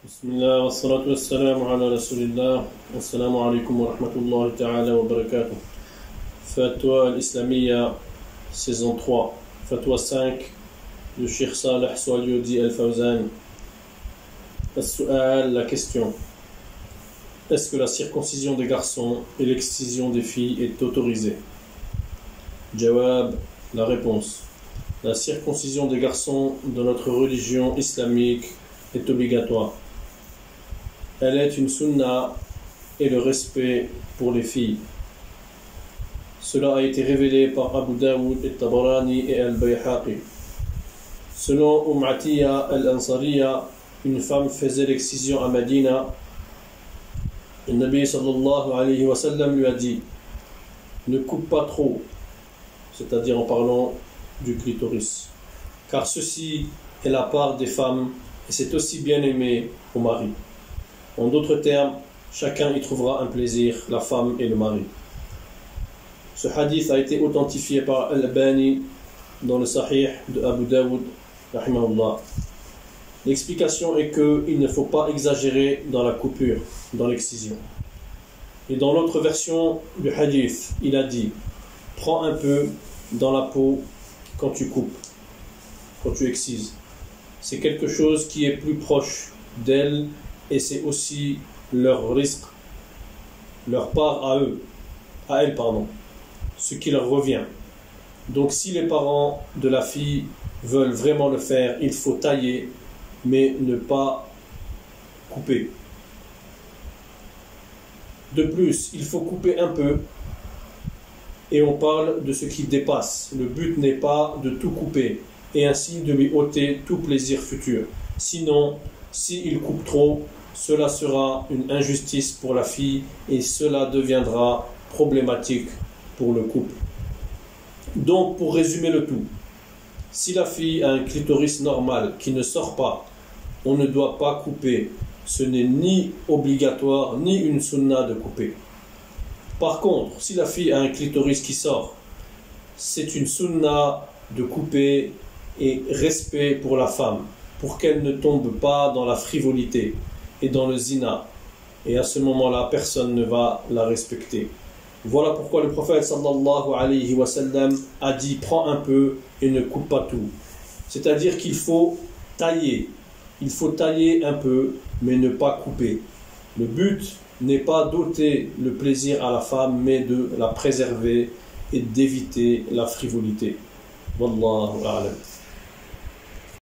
بسم الله والصلاة والسلام على رسول الله والسلام عليكم ورحمة الله تعالى وبركاته. Fatwa al-Islamiyya, saison 3, Fatwa 5 de Cheikh Saleh Soualioudi al-Fawzan. La question: est-ce que la circoncision des garçons et l'excision des filles est autorisée? Jawab, la réponse: la circoncision des garçons dans notre religion islamique est obligatoire. Elle est une sunna et le respect pour les filles. Cela a été révélé par Abu Daoud, Tabarani et Al-Bayhaqi. Selon Atiya al-Ansariya, une femme faisait l'excision à Medina. Le Nabi sallallahu alayhi wa sallam lui a dit: ne coupe pas trop, c'est-à-dire en parlant du clitoris, car ceci est la part des femmes et c'est aussi bien aimé au mari. En d'autres termes, chacun y trouvera un plaisir, la femme et le mari. Ce hadith a été authentifié par Al-Albani dans le Sahih de Abu Daoud, rahimahullah. L'explication est qu'il ne faut pas exagérer dans la coupure, dans l'excision. Et dans l'autre version du hadith, il a dit: prends un peu dans la peau quand tu coupes, quand tu excises. C'est quelque chose qui est plus proche d'elle et c'est aussi leur risque, leur part à elle, ce qui leur revient. Donc si les parents de la fille veulent vraiment le faire, il faut tailler, mais ne pas couper. De plus, il faut couper un peu, et on parle de ce qui dépasse. Le but n'est pas de tout couper, et ainsi de lui ôter tout plaisir futur. Sinon, s'il coupe trop, cela sera une injustice pour la fille et cela deviendra problématique pour le couple. Donc, pour résumer le tout, si la fille a un clitoris normal qui ne sort pas, on ne doit pas couper. Ce n'est ni obligatoire ni une sunna de couper. Par contre, si la fille a un clitoris qui sort, c'est une sunna de couper et respect pour la femme, pour qu'elle ne tombe pas dans la frivolité et dans le zina. Et à ce moment-là, personne ne va la respecter. Voilà pourquoi le prophète sallallahu alayhi wa sallam a dit: prends un peu et ne coupe pas tout. C'est-à-dire qu'il faut tailler. Il faut tailler un peu, mais ne pas couper. Le but n'est pas d'ôter le plaisir à la femme, mais de la préserver et d'éviter la frivolité. Wallahu a'lam.